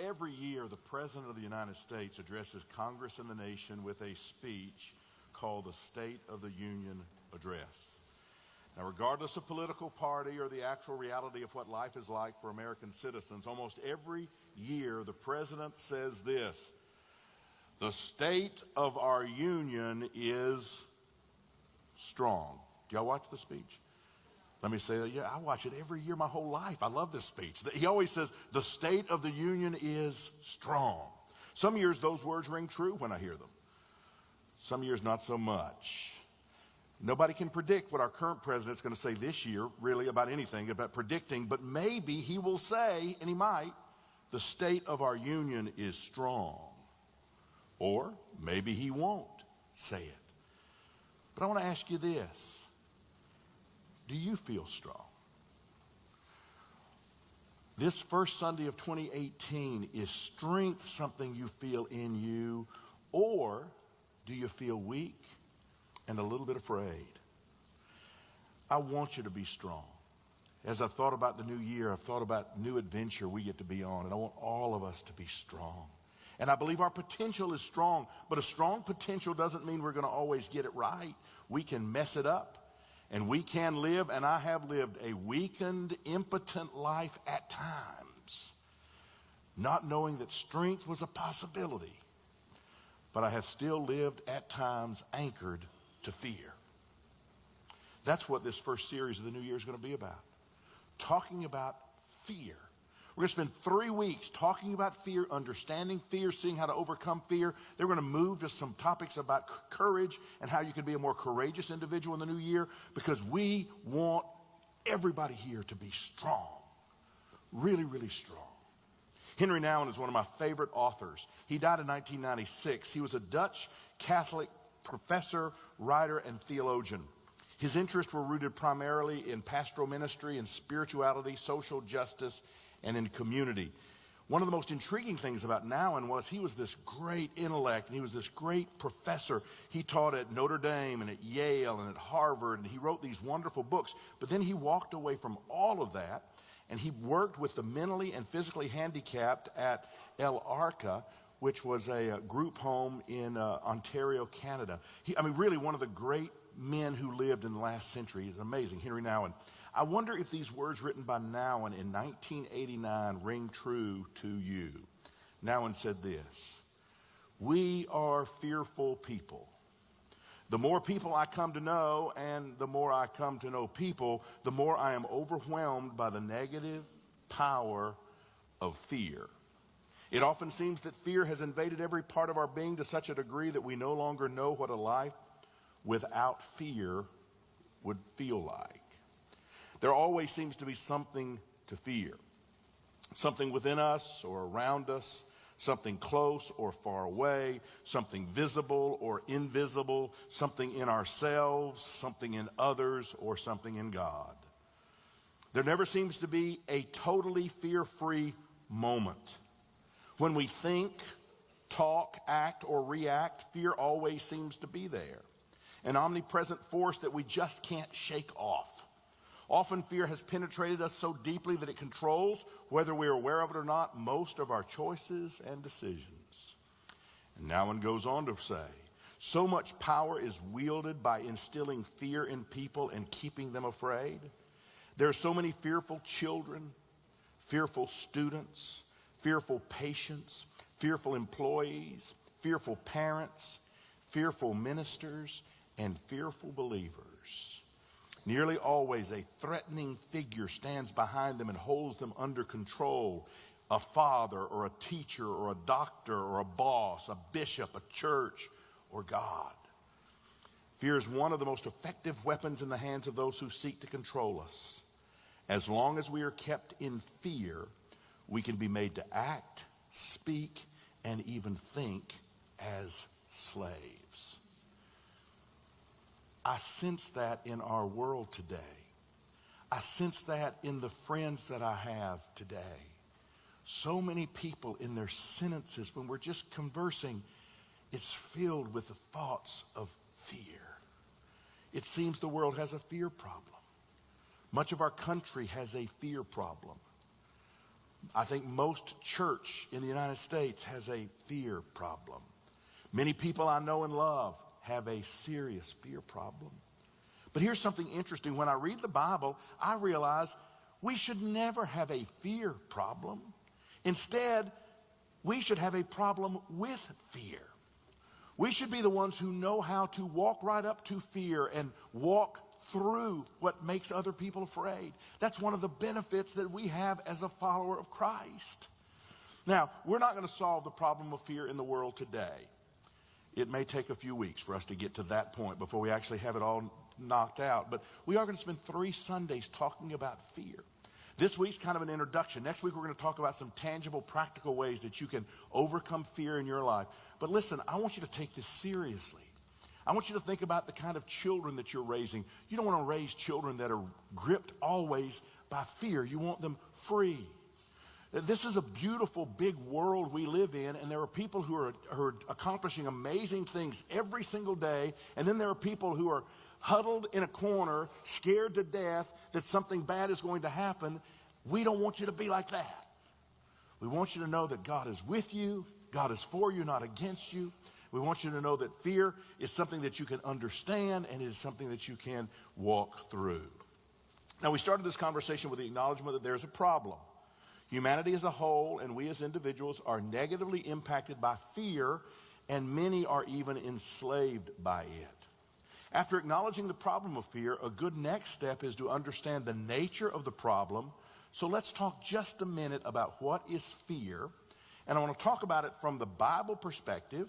every year, the President of the United States addresses Congress and the nation with a speech called the State of the Union Address. Now, regardless of political party or the actual reality of what life is like for American citizens, almost every year the President says this: the state of our union is strong. Do y'all watch the speech? Let me say that, yeah, I watch it every year my whole life. I love this speech. He always says, the state of the union is strong. Some years those words ring true when I hear them. Some years not so much. Nobody can predict what our current president is going to say this year, really, about anything, about predicting, but maybe he will say, and he might, the state of our union is strong. Or maybe he won't say it. But I want to ask you this. Do you feel strong? This first Sunday of 2018, is strength something you feel in you, or do you feel weak and a little bit afraid? I want you to be strong. As I've thought about the new year, I've thought about new adventure we get to be on, and I want all of us to be strong. And I believe our potential is strong, but a strong potential doesn't mean we're going to always get it right. We can mess it up. And we can live, and I have lived, a weakened, impotent life at times, not knowing that strength was a possibility. But I have still lived at times anchored to fear. That's what this first series of the new year is going to be about. Talking about fear. We're going to spend 3 weeks talking about fear, understanding fear, seeing how to overcome fear. Then we're going to move to some topics about courage and how you can be a more courageous individual in the new year, because we want everybody here to be strong. Really, really strong. Henry Nouwen is one of my favorite authors. He died in 1996. He was a Dutch Catholic professor, writer, and theologian. His interests were rooted primarily in pastoral ministry and spirituality, social justice, and in community. One of the most intriguing things about Nouwen was he was this great intellect, and he was this great professor. He taught at Notre Dame and at Yale and at Harvard, and he wrote these wonderful books. But then he walked away from all of that, and he worked with the mentally and physically handicapped at El Arca, which was a group home in Ontario, Canada. Really one of the great men who lived in the last century. He's amazing, Henry Nouwen. I wonder if these words written by Nouwen in 1989 ring true to you. Nouwen said this: we are fearful people. The more people I come to know, and the more I come to know people, the more I am overwhelmed by the negative power of fear. It often seems that fear has invaded every part of our being to such a degree that we no longer know what a life without fear would feel like. There always seems to be something to fear. Something within us or around us, something close or far away, something visible or invisible, something in ourselves, something in others, or something in God. There never seems to be a totally fear-free moment. When we think, talk, act, or react, fear always seems to be there. An omnipresent force that we just can't shake off. Often fear has penetrated us so deeply that it controls, whether we are aware of it or not, most of our choices and decisions. And Nouwen goes on to say, so much power is wielded by instilling fear in people and keeping them afraid. There are so many fearful children, fearful students, fearful patients, fearful employees, fearful parents, fearful ministers, and fearful believers. Nearly always a threatening figure stands behind them and holds them under control. A father or a teacher or a doctor or a boss, a bishop, a church, or God. Fear is one of the most effective weapons in the hands of those who seek to control us. As long as we are kept in fear, we can be made to act, speak, and even think as slaves. I sense that in our world today. I sense that in the friends that I have today. So many people in their sentences, when we're just conversing, it's filled with the thoughts of fear. It seems the world has a fear problem. Much of our country has a fear problem. I think most church in the United States has a fear problem. Many people I know and love have a serious fear problem. But here's something interesting. When I read the Bible, I realize we should never have a fear problem. Instead, we should have a problem with fear. We should be the ones who know how to walk right up to fear and walk through what makes other people afraid. That's one of the benefits that we have as a follower of Christ. Now, we're not going to solve the problem of fear in the world today. It may take a few weeks for us to get to that point before we actually have it all knocked out. But we are going to spend 3 Sundays talking about fear. This week's kind of an introduction. Next week we're going to talk about some tangible, practical ways that you can overcome fear in your life. But listen, I want you to take this seriously. I want you to think about the kind of children that you're raising. You don't want to raise children that are gripped always by fear. You want them free. This is a beautiful, big world we live in, and there are people who are accomplishing amazing things every single day, and then there are people who are huddled in a corner, scared to death that something bad is going to happen. We don't want you to be like that. We want you to know that God is with you, God is for you, not against you. We want you to know that fear is something that you can understand, and it is something that you can walk through. Now, we started this conversation with the acknowledgement that there's a problem. Humanity as a whole and we as individuals are negatively impacted by fear, and many are even enslaved by it. After acknowledging the problem of fear, a good next step is to understand the nature of the problem. So let's talk just a minute about what is fear. And I want to talk about it from the Bible perspective,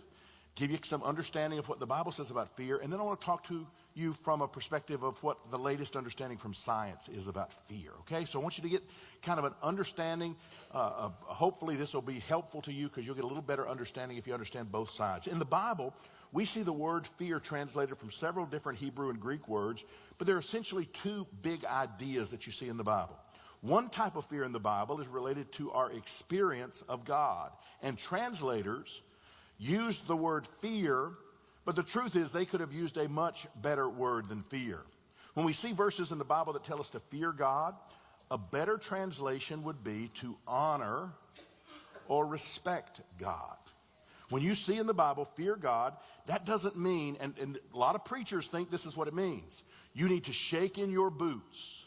give you some understanding of what the Bible says about fear, and then I want to talk to you from a perspective of what the latest understanding from science is about fear, okay? So I want you to get kind of an understanding. Hopefully this will be helpful to you because you'll get a little better understanding if you understand both sides. In the Bible, we see the word fear translated from several different Hebrew and Greek words, but there are essentially 2 big ideas that you see in the Bible. One type of fear in the Bible is related to our experience of God, and translators used the word fear, but the truth is they could have used a much better word than fear. When we see verses in the Bible that tell us to fear God, a better translation would be to honor or respect God. When you see in the Bible, fear God, that doesn't mean, and a lot of preachers think this is what it means. You need to shake in your boots.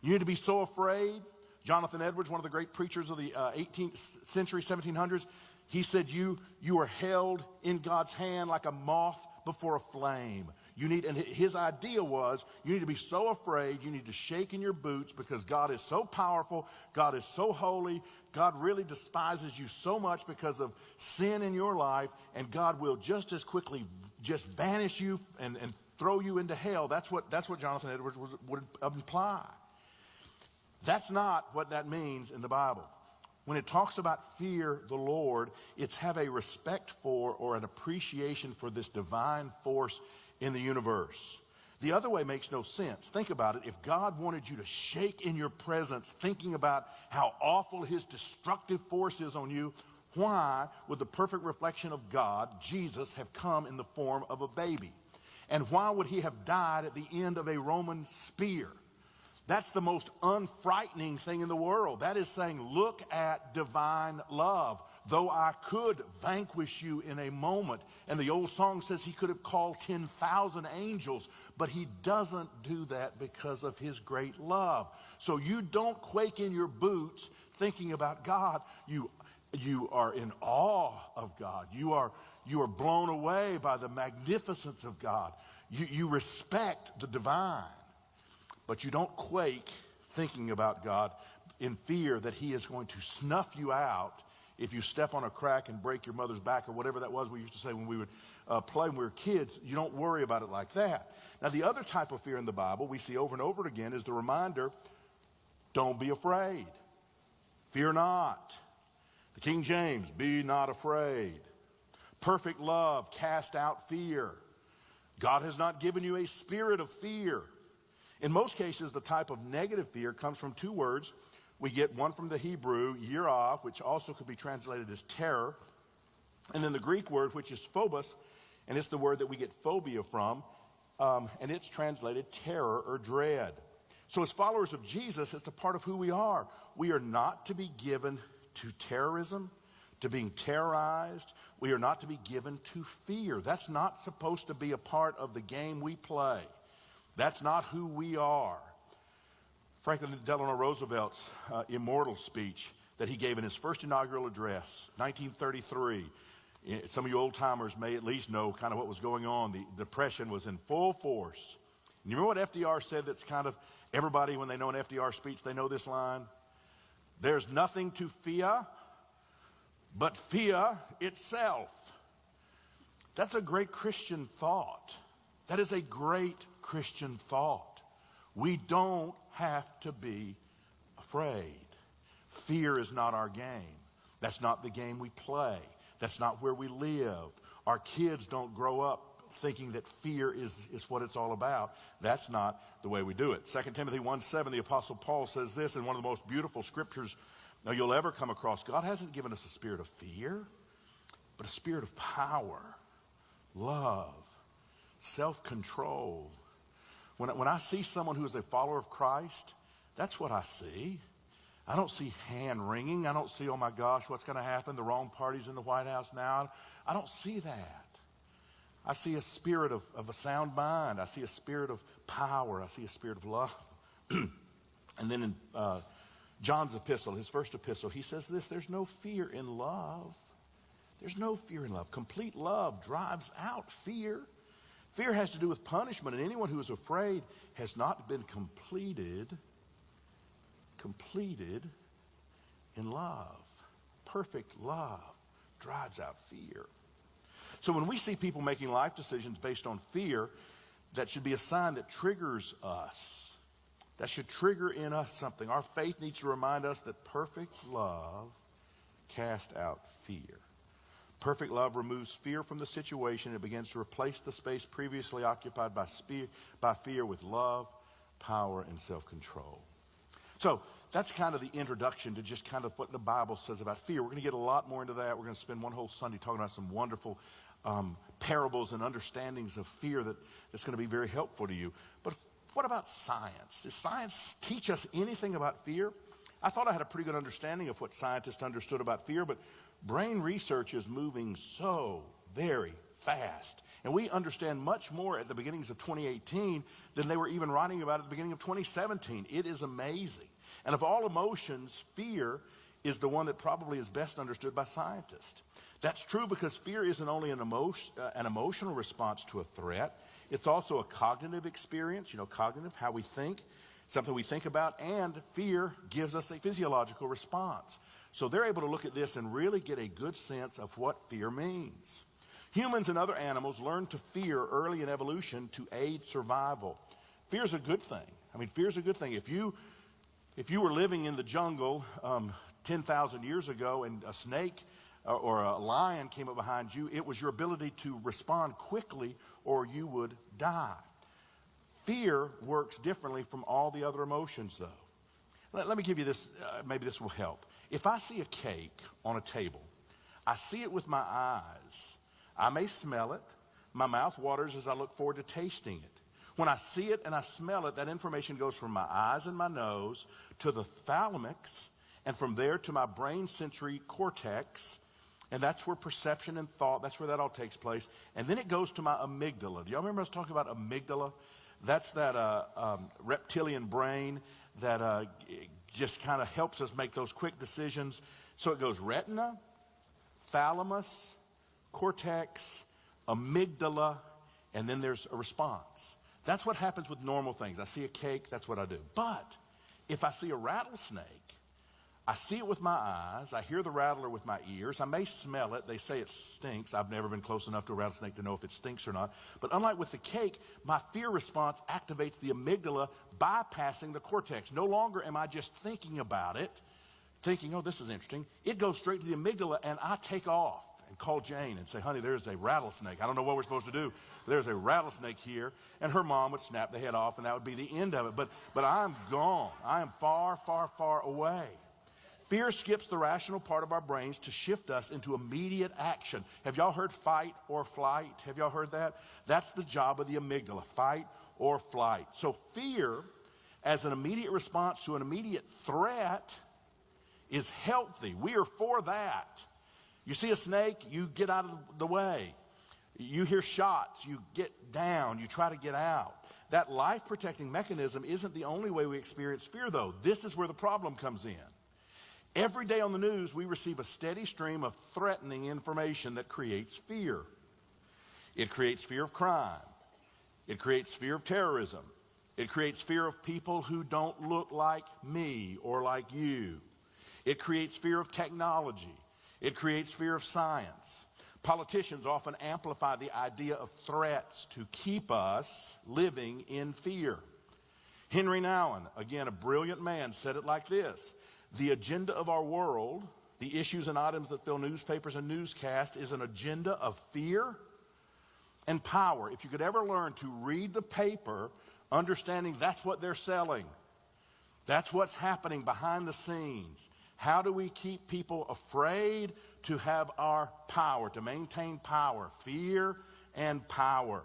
You need to be so afraid. Jonathan Edwards, one of the great preachers of the 18th century, 1700s, he said, you are held in God's hand like a moth before a flame. And his idea was, you need to be so afraid, you need to shake in your boots because God is so powerful, God is so holy, God really despises you so much because of sin in your life, and God will just as quickly just vanish you and throw you into hell. That's what Jonathan Edwards would imply. That's not what that means in the Bible. When it talks about fear the Lord, it's have a respect for or an appreciation for this divine force in the universe. The other way makes no sense. Think about it. If God wanted you to shake in your presence, thinking about how awful his destructive force is on you, why would the perfect reflection of God, Jesus, have come in the form of a baby? And why would he have died at the end of a Roman spear? That's the most unfrightening thing in the world. That is saying, look at divine love. Though I could vanquish you in a moment. And the old song says he could have called 10,000 angels, but he doesn't do that because of his great love. So you don't quake in your boots thinking about God. You are in awe of God. You are blown away by the magnificence of God. You respect the divine. But you don't quake thinking about God in fear that he is going to snuff you out if you step on a crack and break your mother's back or whatever that was we used to say when we would play when we were kids. You don't worry about it like that. Now, the other type of fear in the Bible we see over and over again is the reminder, don't be afraid. Fear not. The King James, be not afraid. Perfect love cast out fear. God has not given you a spirit of fear. In most cases, the type of negative fear comes from 2 words. We get one from the Hebrew, yirah, which also could be translated as terror. And then the Greek word, which is phobos, and it's the word that we get phobia from, and it's translated terror or dread. So as followers of Jesus, it's a part of who we are. We are not to be given to terrorism, to being terrorized. We are not to be given to fear. That's not supposed to be a part of the game we play. That's not who we are. Franklin Delano Roosevelt's immortal speech that he gave in his first inaugural address, 1933. Some of you old timers may at least know kind of what was going on. The Depression was in full force. And you remember what FDR said? That's kind of everybody, when they know an FDR speech, they know this line. There's nothing to fear but fear itself. That's a great Christian thought. That is a great Christian thought. We don't have to be afraid. Fear is not our game. That's not the game we play. That's not where we live. Our kids don't grow up thinking that fear is what it's all about. That's not the way we do it. 2 Timothy 1:7, the Apostle Paul says this in one of the most beautiful scriptures you'll ever come across. God hasn't given us a spirit of fear, but a spirit of power, love, self-control. When I see someone who is a follower of Christ, that's what I see. I don't see hand wringing. I don't see, oh my gosh, what's going to happen? The wrong party's in the White House now. I don't see that. I see a spirit of a sound mind. I see a spirit of power. I see a spirit of love. And then in John's epistle, his first epistle, he says this: there's no fear in love. There's no fear in love. Complete love drives out fear. Fear has to do with punishment, and anyone who is afraid has not been completed in love. Perfect love drives out fear. So when we see people making life decisions based on fear, that should be a sign that triggers us. That should trigger in us something. Our faith needs to remind us that perfect love casts out fear. Perfect love removes fear from the situation. It begins to replace the space previously occupied by fear with love, power, and self-control. So that's kind of the introduction to just kind of what the Bible says about fear. We're going to get a lot more into that. We're going to spend one whole Sunday talking about some wonderful parables and understandings of fear that's going to be very helpful to you. But what about science? Does science teach us anything about fear? I thought I had a pretty good understanding of what scientists understood about fear, but brain research is moving so very fast. And we understand much more at the beginnings of 2018 than they were even writing about at the beginning of 2017. It is amazing. And of all emotions, fear is the one that probably is best understood by scientists. That's true because fear isn't only an emotional response to a threat. It's also a cognitive experience, cognitive, how we think, something we think about, and fear gives us a physiological response. So they're able to look at this and really get a good sense of what fear means. Humans and other animals learn to fear early in evolution to aid survival. Fear's a good thing. Fear's a good thing. If you were living in the jungle 10,000 years ago and a snake or a lion came up behind you, it was your ability to respond quickly or you would die. Fear works differently from all the other emotions, though. Let me give you this, maybe this will help. If I see a cake on a table, I see it with my eyes. I may smell it. My mouth waters as I look forward to tasting it. When I see it and I smell it, that information goes from my eyes and my nose to the thalamus, and from there to my brain sensory cortex, and that's where perception and thought, that's where that all takes place. And then it goes to my amygdala. Do y'all remember us talking about amygdala? That's that reptilian brain that just kind of helps us make those quick decisions. So it goes retina, thalamus, cortex, amygdala, and then there's a response. That's what happens with normal things. I see a cake, that's what I do. But if I see a rattlesnake, I see it with my eyes, I hear the rattler with my ears, I may smell it, they say it stinks. I've never been close enough to a rattlesnake to know if it stinks or not. But unlike with the cake, my fear response activates the amygdala, bypassing the cortex. No longer am I just thinking about it, thinking, oh, this is interesting. It goes straight to the amygdala and I take off and call Jane and say, honey, there's a rattlesnake. I don't know what we're supposed to do. There's a rattlesnake here. And her mom would snap the head off and that would be the end of it. But I'm gone. I am far, far, far away. Fear skips the rational part of our brains to shift us into immediate action. Have y'all heard fight or flight? Have y'all heard that? That's the job of the amygdala, fight or flight. So fear as an immediate response to an immediate threat is healthy. We are for that. You see a snake, you get out of the way. You hear shots, you get down, you try to get out. That life-protecting mechanism isn't the only way we experience fear, though. This is where the problem comes in. Every day on the news, we receive a steady stream of threatening information that creates fear. It creates fear of crime. It creates fear of terrorism. It creates fear of people who don't look like me or like you. It creates fear of technology. It creates fear of science. Politicians often amplify the idea of threats to keep us living in fear. Henry Nouwen, again a brilliant man, said it like this: the agenda of our world, the issues and items that fill newspapers and newscasts, is an agenda of fear and power. If you could ever learn to read the paper, understanding that's what they're selling, that's what's happening behind the scenes. How do we keep people afraid to have our power, to maintain power? Fear and power.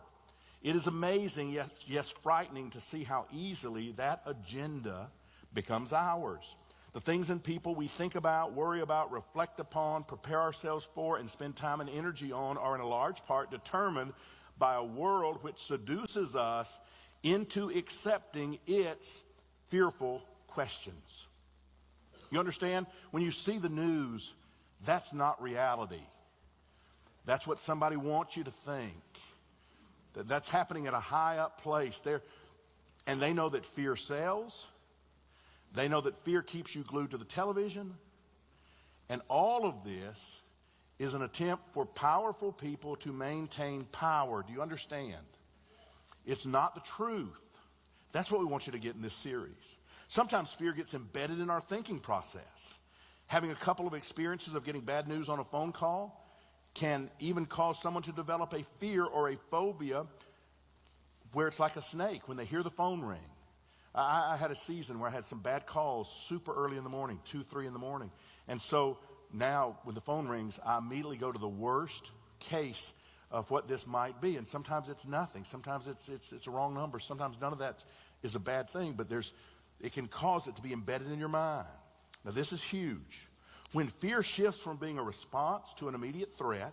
It is amazing, yes, frightening to see how easily that agenda becomes ours. The things and people we think about, worry about, reflect upon, prepare ourselves for, and spend time and energy on are in a large part determined by a world which seduces us into accepting its fearful questions. You understand? When you see the news, that's not reality. That's what somebody wants you to think. That's happening at a high up place there. And they know that fear sells. They know that fear keeps you glued to the television. And all of this is an attempt for powerful people to maintain power. Do you understand? It's not the truth. That's what we want you to get in this series. Sometimes fear gets embedded in our thinking process. Having a couple of experiences of getting bad news on a phone call can even cause someone to develop a fear or a phobia where it's like a snake when they hear the phone ring. I had a season where I had some bad calls super early in the morning, 2, 3 in the morning. And so now when the phone rings, I immediately go to the worst case of what this might be. And sometimes it's nothing. Sometimes it's a wrong number. Sometimes none of that is a bad thing, but it can cause it to be embedded in your mind. Now this is huge. When fear shifts from being a response to an immediate threat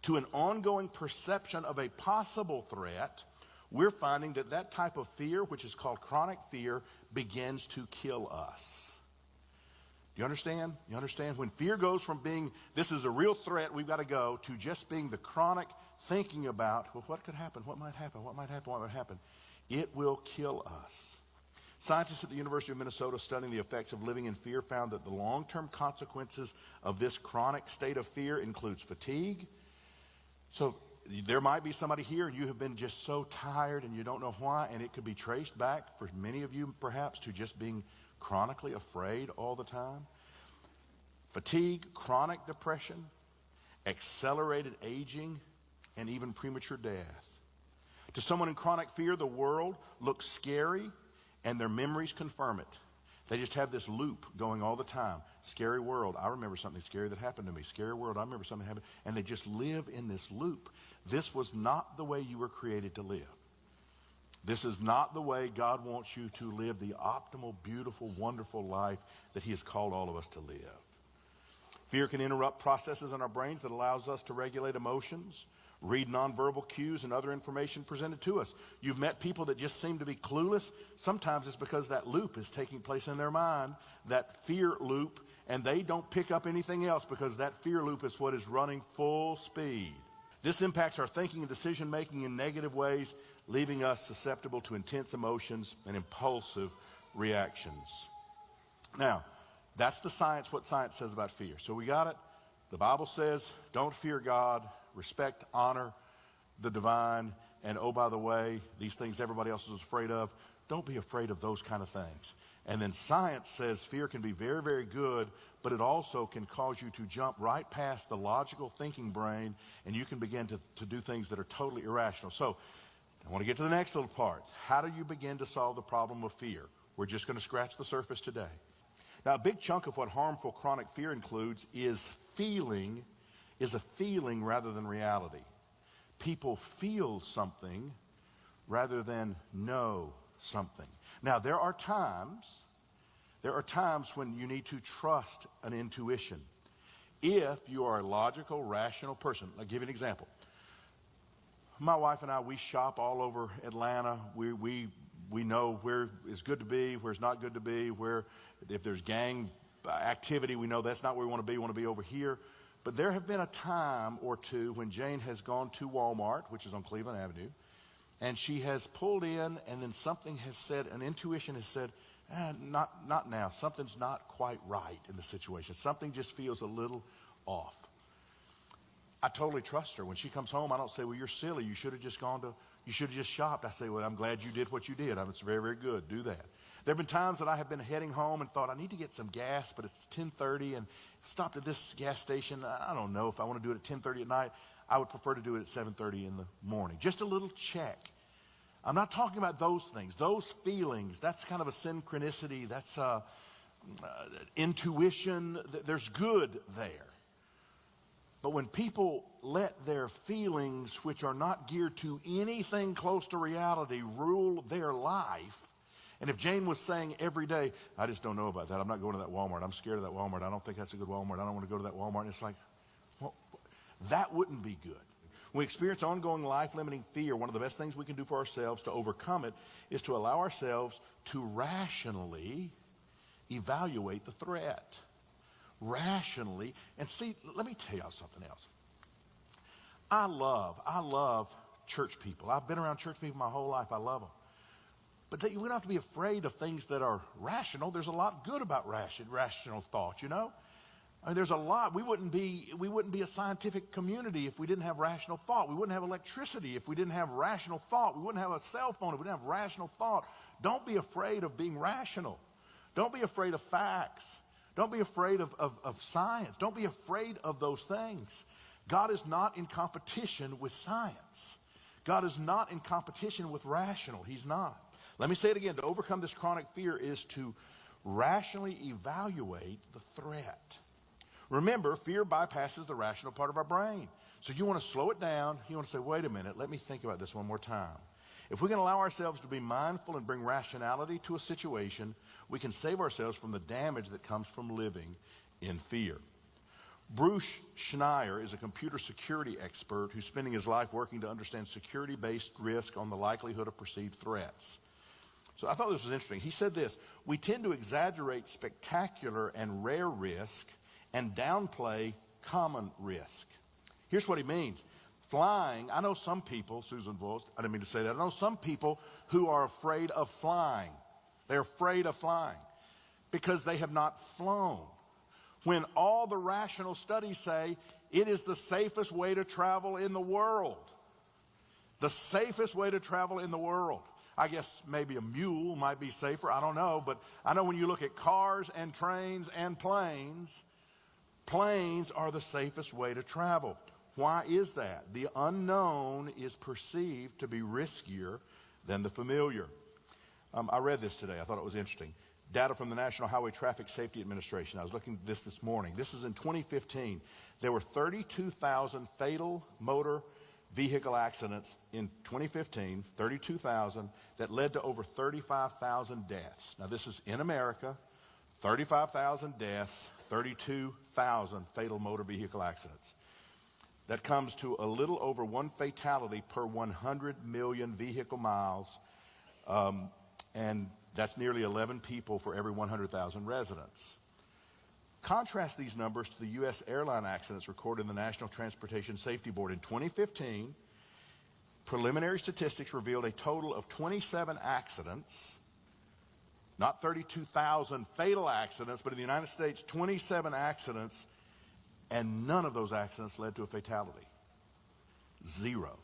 to an ongoing perception of a possible threat, we're finding that type of fear, which is called chronic fear, begins to kill us. Do you understand? You understand? When fear goes from being, this is a real threat, we've got to go, to just being the chronic thinking about, well, what could happen? What might happen? What might happen? What might happen? It will kill us. Scientists at the University of Minnesota studying the effects of living in fear found that the long-term consequences of this chronic state of fear includes fatigue. So there might be somebody here and you have been just so tired and you don't know why, and it could be traced back for many of you perhaps to just being chronically afraid all the time. Fatigue, chronic depression, accelerated aging, and even premature death. To someone in chronic fear, the world looks scary and their memories confirm it. They just have this loop going all the time. Scary world, I remember something scary that happened to me. Scary world, I remember something happened. And they just live in this loop. This was not the way you were created to live. This is not the way God wants you to live the optimal, beautiful, wonderful life that He has called all of us to live. Fear can interrupt processes in our brains that allows us to regulate emotions, read nonverbal cues and other information presented to us. You've met people that just seem to be clueless. Sometimes it's because that loop is taking place in their mind, that fear loop, and they don't pick up anything else because that fear loop is what is running full speed. This impacts our thinking and decision-making in negative ways, leaving us susceptible to intense emotions and impulsive reactions. Now, that's the science, what science says about fear. So we got it. The Bible says, don't fear God, respect, honor the divine, and oh, by the way, these things everybody else is afraid of, don't be afraid of those kind of things. And then science says fear can be very, very good, but it also can cause you to jump right past the logical thinking brain, and you can begin to do things that are totally irrational. So I want to get to the next little part. How do you begin to solve the problem of fear? We're just going to scratch the surface today. Now, a big chunk of what harmful chronic fear includes is a feeling rather than reality. People feel something rather than know something. Now, there are times when you need to trust an intuition. If you are a logical, rational person. I'll give you an example. My wife and I, we shop all over Atlanta. We know where it's good to be, where it's not good to be, where if there's gang activity, we know that's not where we want to be. We want to be over here. But there have been a time or two when Jane has gone to Walmart, which is on Cleveland Avenue, and she has pulled in, and then something has said, an intuition has said, not now. Something's not quite right in the situation. Something just feels a little off. I totally trust her. When she comes home, I don't say, well, you're silly. You should have just shopped. I say, well, I'm glad you did what you did. It's very, very good. Do that. There have been times that I have been heading home and thought, I need to get some gas, but it's 10:30 and stopped at this gas station. I don't know if I want to do it at 10:30 at night. I would prefer to do it at 7:30 in the morning. Just a little check. I'm not talking about those things. Those feelings, that's kind of a synchronicity. That's intuition. There's good there. But when people let their feelings, which are not geared to anything close to reality, rule their life, and if Jane was saying every day, I just don't know about that. I'm not going to that Walmart. I'm scared of that Walmart. I don't think that's a good Walmart. I don't want to go to that Walmart. It's like, well, that wouldn't be good. When we experience ongoing life-limiting fear, one of the best things we can do for ourselves to overcome it is to allow ourselves to rationally evaluate the threat. Rationally. And see, let me tell y'all something else. I love church people. I've been around church people my whole life. I love them. But we don't have to be afraid of things that are rational. There's a lot good about rational thought, you know? I mean, there's a lot. We wouldn't be a scientific community if we didn't have rational thought. We wouldn't have electricity if we didn't have rational thought. We wouldn't have a cell phone if we didn't have rational thought. Don't be afraid of being rational. Don't be afraid of facts. Don't be afraid of science. Don't be afraid of those things. God is not in competition with science. God is not in competition with rational. He's not. Let me say it again. To overcome this chronic fear is to rationally evaluate the threat. Remember, fear bypasses the rational part of our brain. So you want to slow it down. You want to say, wait a minute, let me think about this one more time. If we can allow ourselves to be mindful and bring rationality to a situation, we can save ourselves from the damage that comes from living in fear. Bruce Schneier is a computer security expert who's spending his life working to understand security-based risk on the likelihood of perceived threats. So I thought this was interesting. He said this: we tend to exaggerate spectacular and rare risk and downplay common risk. Here's what he means. Flying, I know some people, Susan Vost, I didn't mean to say that. I know some people who are afraid of flying. They're afraid of flying because they have not flown. When all the rational studies say it is the safest way to travel in the world. The safest way to travel in the world. I guess maybe a mule might be safer, I don't know. But I know when you look at cars and trains and planes, planes are the safest way to travel. Why is that? The unknown is perceived to be riskier than the familiar. I read this today. I thought it was interesting. Data from the National Highway Traffic Safety Administration. I was looking at this morning. This is in 2015. There were 32,000 fatal motor vehicle accidents in 2015, 32,000, that led to over 35,000 deaths. Now, this is in America, 35,000 deaths, 32,000 fatal motor vehicle accidents. That comes to a little over one fatality per 100 million vehicle miles, and that's nearly 11 people for every 100,000 residents. Contrast these numbers to the U.S. airline accidents recorded in the National Transportation Safety Board. In 2015, preliminary statistics revealed a total of 27 accidents, not 32,000 fatal accidents, but in the United States, 27 accidents, and none of those accidents led to a fatality. Zero.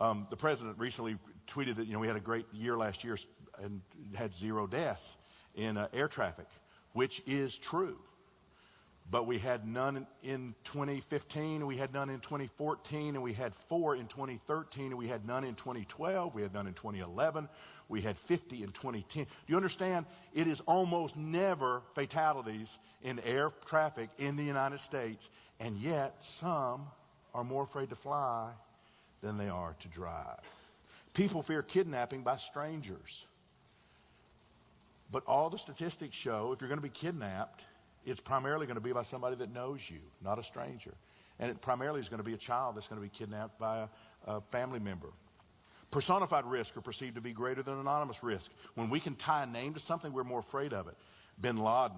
The president recently tweeted that, we had a great year last year and had 0 deaths in air traffic, which is true. But we had none in 2015, we had none in 2014, and we had 4 in 2013, and we had none in 2012, we had none in 2011, we had 50 in 2010. Do you understand? It is almost never fatalities in air traffic in the United States, and yet some are more afraid to fly than they are to drive. People fear kidnapping by strangers. But all the statistics show if you're going to be kidnapped, it's primarily going to be by somebody that knows you, not a stranger. And it primarily is going to be a child that's going to be kidnapped by a family member. Personified risk are perceived to be greater than anonymous risk. When we can tie a name to something, we're more afraid of it. Bin Laden,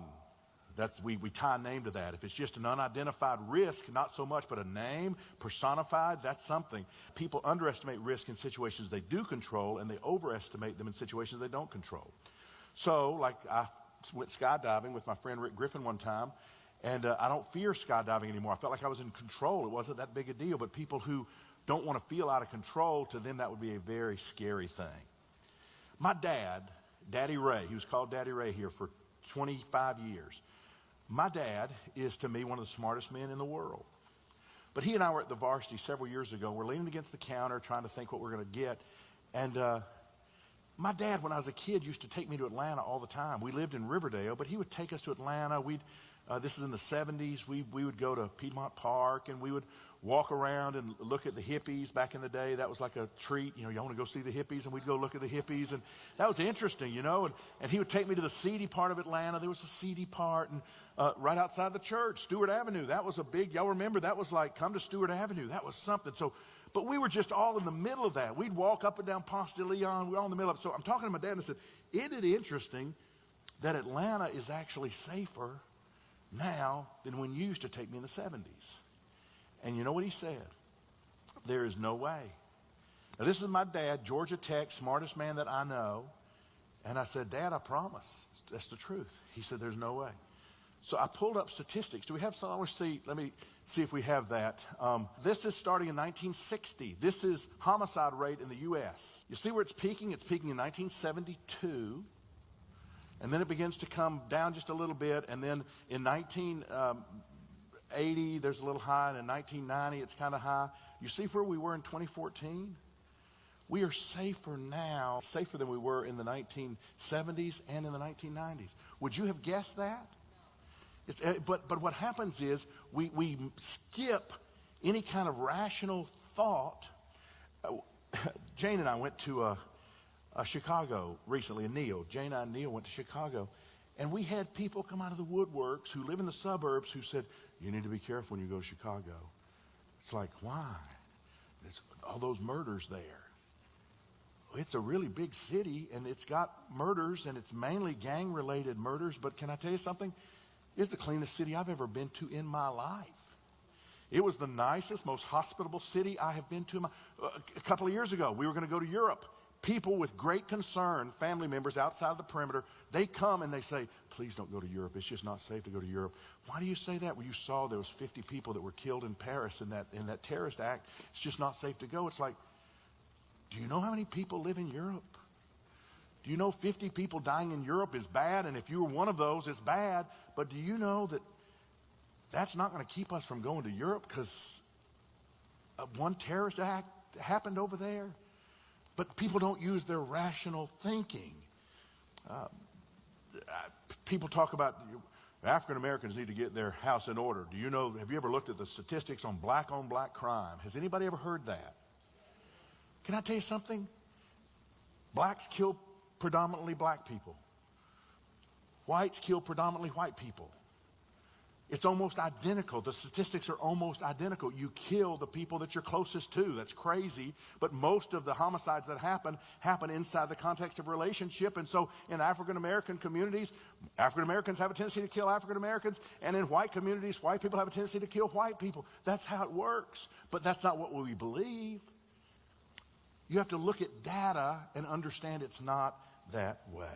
we tie a name to that. If it's just an unidentified risk, not so much, but a name, personified, that's something. People underestimate risk in situations they do control, and they overestimate them in situations they don't control. So, like I went skydiving with my friend Rick Griffin one time, and I don't fear skydiving anymore. I felt like I was in control. It wasn't that big a deal, but people who don't want to feel out of control, to them that would be a very scary thing. My dad, Daddy Ray, he was called Daddy Ray here for 25 years. My dad is, to me, one of the smartest men in the world. But he and I were at the Varsity several years ago. We're leaning against the counter trying to think what we're going to get. And my dad, when I was a kid, used to take me to Atlanta all the time. We lived in Riverdale, but he would take us to Atlanta. This is in the 70s. We would go to Piedmont Park, and we would walk around and look at the hippies back in the day. That was like a treat. You want to go see the hippies, and we'd go look at the hippies. And that was interesting, And he would take me to the seedy part of Atlanta. There was a seedy part, and right outside the church, Stewart Avenue. That was a big, y'all remember, that was like, come to Stewart Avenue. That was something. But we were just all in the middle of that. We'd walk up and down Ponce de Leon. We were all in the middle of it. So I'm talking to my dad, and I said, isn't it interesting that Atlanta is actually safer now than when you used to take me in the 70s? And you know what he said? There is no way. Now, this is my dad, Georgia Tech, smartest man that I know. And I said, Dad, I promise. That's the truth. He said, there's no way. So I pulled up statistics. Do we have some? Let me see if we have that. This is starting in 1960. This is homicide rate in the U.S. You see where it's peaking? It's peaking in 1972. And then it begins to come down just a little bit. And then in 1980, there's a little high. And in 1990, it's kind of high. You see where we were in 2014? We are safer now, safer than we were in the 1970s and in the 1990s. Would you have guessed that? But what happens is we skip any kind of rational thought. Jane and I went to Chicago recently, and Neil. Jane and Neil went to Chicago, and we had people come out of the woodworks who live in the suburbs who said, you need to be careful when you go to Chicago. It's like, why? There's all those murders there. It's a really big city, and it's got murders, and it's mainly gang-related murders, but can I tell you something? It's the cleanest city I've ever been to in my life. It was the nicest, most hospitable city I have been to. A couple of years ago, we were going to go to Europe. People with great concern, family members outside of the perimeter, they come and they say, please don't go to Europe. It's just not safe to go to Europe. Why do you say that? Well, you saw there was 50 people that were killed in Paris in that terrorist act. It's just not safe to go. It's like, do you know how many people live in Europe? Do you know 50 people dying in Europe is bad? And if you were one of those, it's bad. But do you know that that's not going to keep us from going to Europe because one terrorist act happened over there? But people don't use their rational thinking. People talk about African Americans need to get their house in order. Do you know, have you ever looked at the statistics on black crime? Has anybody ever heard that? Can I tell you something? Blacks kill predominantly black people. Whites kill predominantly white people. It's almost identical. The statistics are almost identical. You kill the people that you're closest to. That's crazy. But most of the homicides that happen inside the context of relationship. And so in African American communities, African Americans have a tendency to kill African Americans. And in white communities, white people have a tendency to kill white people. That's how it works. But that's not what we believe. You have to look at data and understand it's not that way.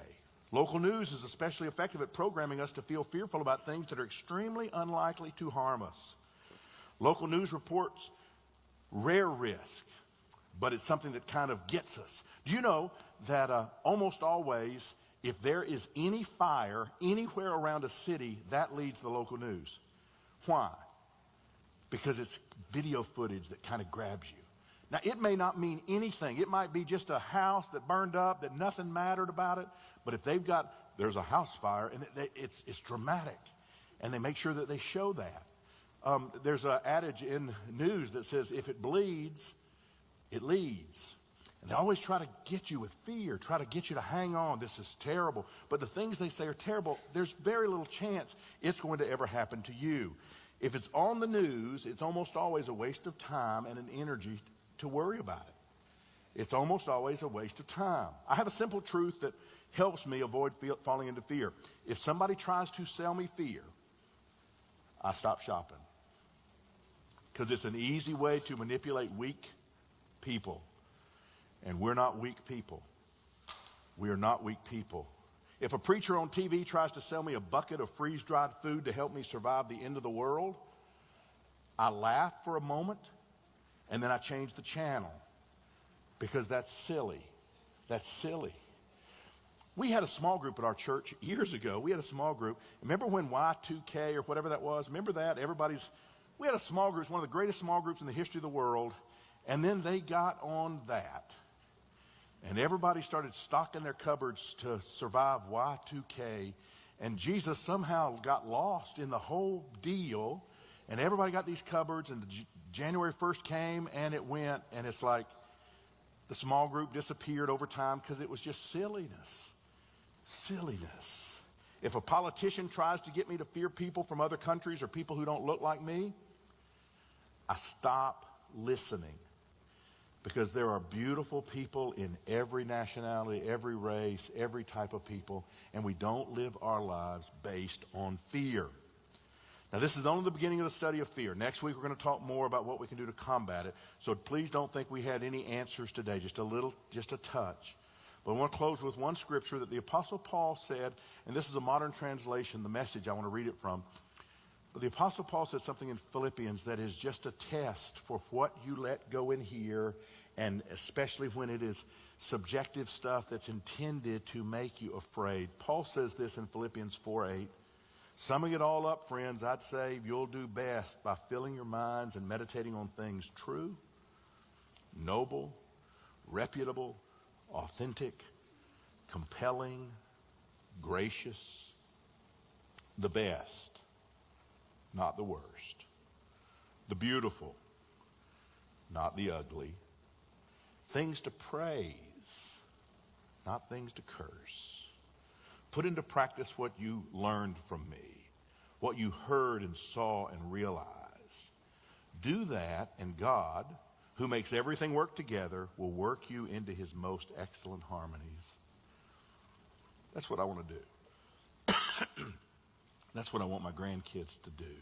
Local news is especially effective at programming us to feel fearful about things that are extremely unlikely to harm us. Local news reports rare risk, but it's something that kind of gets us. Do you know that almost always, if there is any fire anywhere around a city, that leads the local news? Why? Because it's video footage that kind of grabs you. Now, it may not mean anything. It might be just a house that burned up, that nothing mattered about it. But if there's a house fire, and it's dramatic, and they make sure that they show that. There's an adage in news that says, if it bleeds, it leads. And they always try to get you with fear, try to get you to hang on. This is terrible. But the things they say are terrible. There's very little chance it's going to ever happen to you. If it's on the news, it's almost always a waste of time and an energy to worry about it. It's almost always a waste of time. I have a simple truth that helps me avoid falling into fear. If somebody tries to sell me fear, I stop shopping. Because it's an easy way to manipulate weak people. And we're not weak people. We are not weak people. If a preacher on TV tries to sell me a bucket of freeze-dried food to help me survive the end of the world, I laugh for a moment, and then I change the channel. Because that's silly. That's silly. We had a small group at our church years ago. We had a small group. Remember when Y2K or whatever that was? Remember that? We had a small group. It's one of the greatest small groups in the history of the world. And then they got on that. And everybody started stocking their cupboards to survive Y2K. And Jesus somehow got lost in the whole deal. And everybody got these cupboards. And January 1st came and it went. And it's like the small group disappeared over time because it was just silliness. Silliness. If a politician tries to get me to fear people from other countries or people who don't look like me, I stop listening. Because there are beautiful people in every nationality, every race, every type of people, and we don't live our lives based on fear. Now, this is only the beginning of the study of fear. Next week, we're going to talk more about what we can do to combat it. So please don't think we had any answers today, just a touch. But I want to close with one scripture that the Apostle Paul said, and this is a modern translation, the Message I want to read it from. But the Apostle Paul said something in Philippians that is just a test for what you let go in here, and especially when it is subjective stuff that's intended to make you afraid. Paul says this in Philippians 4:8. Summing it all up, friends, I'd say you'll do best by filling your minds and meditating on things true, noble, reputable, authentic, compelling, gracious, the best, not the worst, the beautiful, not the ugly, things to praise, not things to curse. Put into practice what you learned from me, what you heard and saw and realized. Do that, and God, who makes everything work together, will work you into his most excellent harmonies. That's what I want to do. That's what I want my grandkids to do.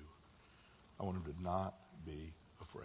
I want them to not be afraid.